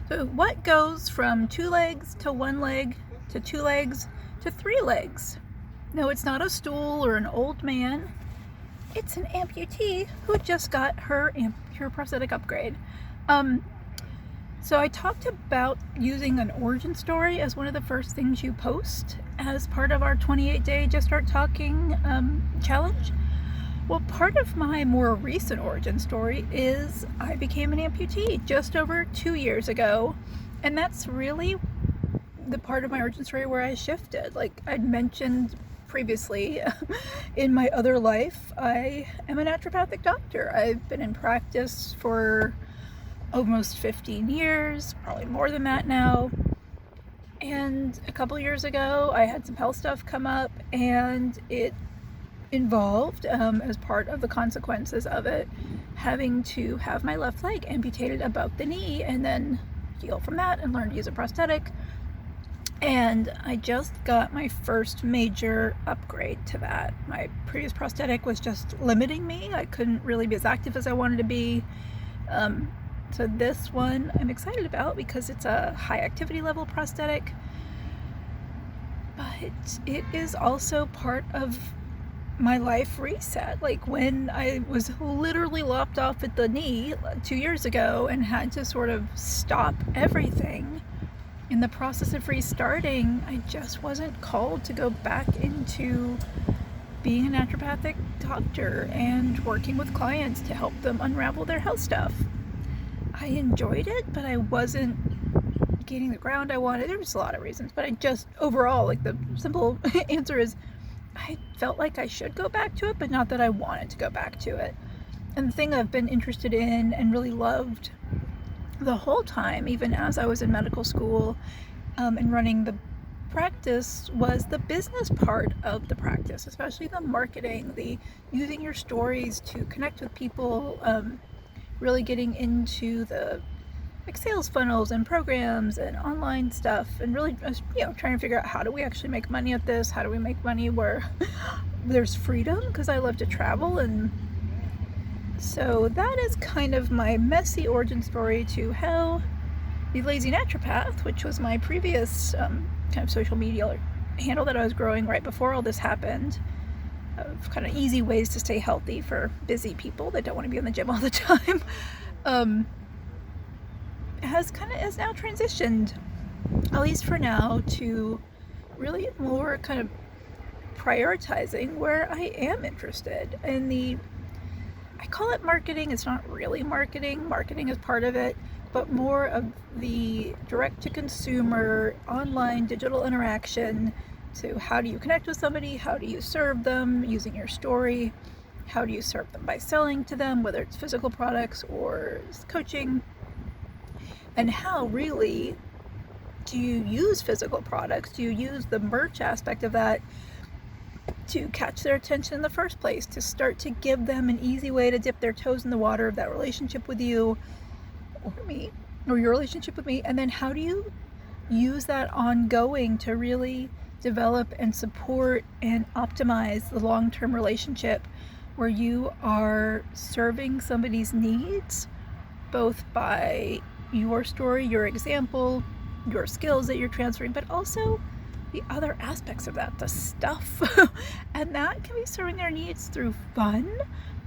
So what goes from 2 legs to 1 leg to 2 legs to 3 legs? No, it's not a stool or an old man. It's an amputee who just got her prosthetic upgrade. So I talked about using an origin story as one of the first things you post as part of our 28-day Just Start Talking challenge. Well, part of my more recent origin story is I became an amputee just over 2 years ago, and that's really the part of my origin story where I shifted. Like I'd mentioned previously, in my other life, I am a naturopathic doctor. I've been in practice for almost 15 years, probably more than that now. And a couple years ago, I had some health stuff come up, and it involved, as part of the consequences of it, having to have my left leg amputated above the knee and then heal from that and learn to use a prosthetic. And I just got my first major upgrade to that. My previous prosthetic was just limiting me. I couldn't really be as active as I wanted to be. So this one I'm excited about because it's a high activity level prosthetic, but it is also part of my life reset. Like when I was literally lopped off at the knee 2 years ago and had to sort of stop everything, in the process of restarting, I just wasn't called to go back into being a naturopathic doctor and working with clients to help them unravel their health stuff. I enjoyed it, but I wasn't gaining the ground I wanted. There was a lot of reasons, but I just overall, like, the simple answer is I felt like I should go back to it, but not that I wanted to go back to it. And the thing I've been interested in and really loved the whole time, even as I was in medical school and running the practice, was the business part of the practice, especially the marketing, the using your stories to connect with people, really getting into the sales funnels and programs and online stuff, and really just, trying to figure out how do we actually make money at this? How do we make money where there's freedom? Because I love to travel, and so that is kind of my messy origin story to how the Lazy Naturopath, which was my previous kind of social media handle that I was growing right before all this happened, of kind of easy ways to stay healthy for busy people that don't want to be in the gym all the time, has now transitioned, at least for now, to really more kind of prioritizing where I am interested in I call it marketing. It's not really marketing. Marketing is part of it, but more of the direct-to-consumer, online, digital interaction. So how do you connect with somebody? How do you serve them using your story? How do you serve them by selling to them, whether it's physical products or coaching? And how really do you use physical products? Do you use the merch aspect of that to catch their attention in the first place, to start to give them an easy way to dip their toes in the water of that relationship with you or me, or your relationship with me? And then how do you use that ongoing to really develop and support and optimize the long-term relationship where you are serving somebody's needs, both by your story, your example, your skills that you're transferring, but also the other aspects of that, the stuff. And that can be serving their needs through fun.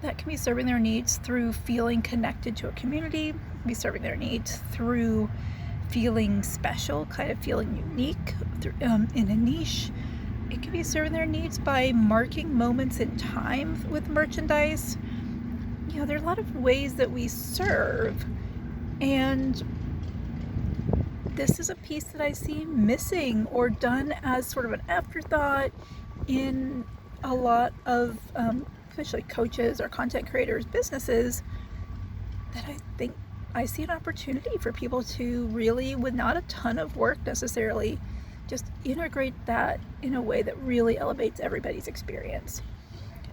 That can be serving their needs through feeling connected to a community. It can be serving their needs through feeling special, kind of feeling unique in a niche. It can be serving their needs by marking moments in time with merchandise. There are a lot of ways that we serve, and this is a piece that I see missing or done as sort of an afterthought in a lot of, especially coaches or content creators' businesses, that I think I see an opportunity for people to really, with not a ton of work necessarily, just integrate that in a way that really elevates everybody's experience.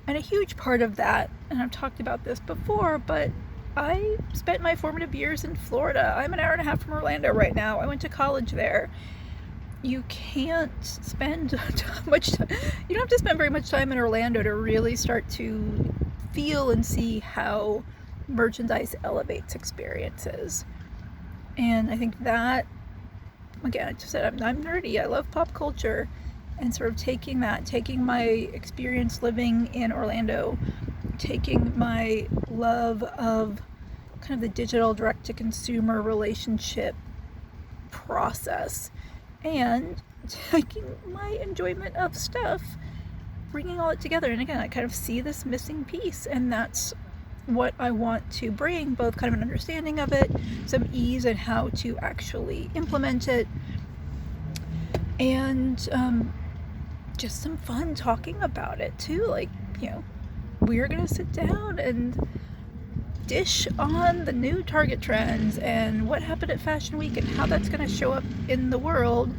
And a huge part of that, and I've talked about this before, but I spent my formative years in Florida. I'm an hour and a half from Orlando right now. I went to college there. You can't spend much time, you don't have to spend very much time in Orlando to really start to feel and see how merchandise elevates experiences. And I think that, again, I just said I'm nerdy. I love pop culture, and sort of taking my experience living in Orlando, taking my love of kind of the digital direct-to-consumer relationship process, and taking my enjoyment of stuff, bringing all it together. And again, I kind of see this missing piece, and that's what I want to bring, both kind of an understanding of it, some ease in how to actually implement it, and just some fun talking about it too. Like, we're gonna sit down and dish on the new Target trends and what happened at Fashion Week and how that's going to show up in the world,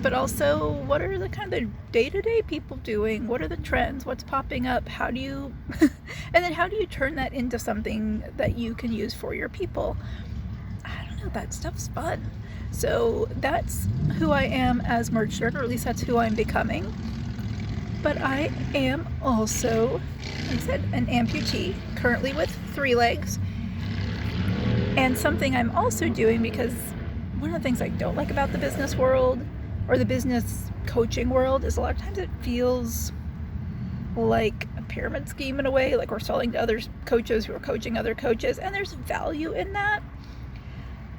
but also what are the kind of day-to-day people doing, what are the trends, what's popping up, how do you and then how do you turn that into something that you can use for your people? I don't know, that stuff's fun. So that's who I am as merch nerd, or at least that's who I'm becoming. But I am also, like I said, an amputee, currently with 3 legs. And something I'm also doing, because one of the things I don't like about the business world, or the business coaching world, is a lot of times it feels like a pyramid scheme in a way, like we're selling to other coaches who are coaching other coaches, and there's value in that.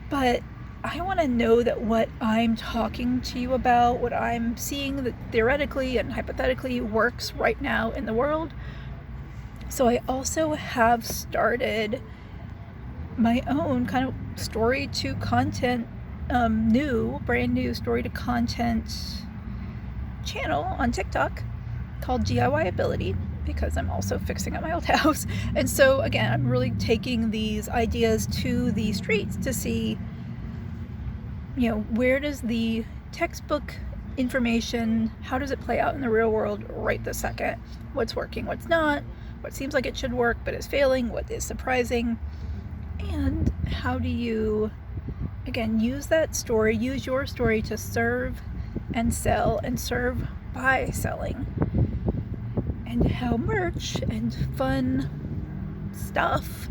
But I want to know that what I'm talking to you about, what I'm seeing that theoretically and hypothetically works right now in the world. So I also have started my own kind of story to content, brand new story to content channel on TikTok called DIY Ability, because I'm also fixing up my old house. And so again, I'm really taking these ideas to the streets to see, where does the textbook information, how does it play out in the real world right this second? What's working, what's not, what seems like it should work but is failing, what is surprising, and how do you, again, use your story to serve and sell, and serve by selling, and how merch and fun stuff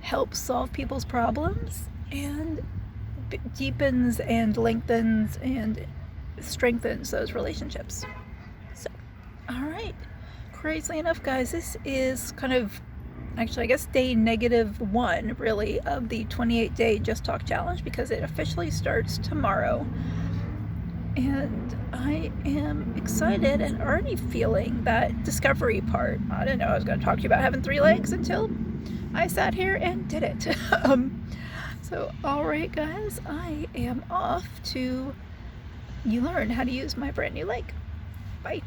helps solve people's problems and deepens and lengthens and strengthens those relationships. So, all right, crazily enough, guys, this is kind of, actually, I guess, day -1 really of the 28-day Just Talk Challenge, because it officially starts tomorrow. And I am excited and already feeling that discovery part. I didn't know I was going to talk to you about having 3 legs until I sat here and did it. So, alright guys, I am off to learn how to use my brand new leg. Bye.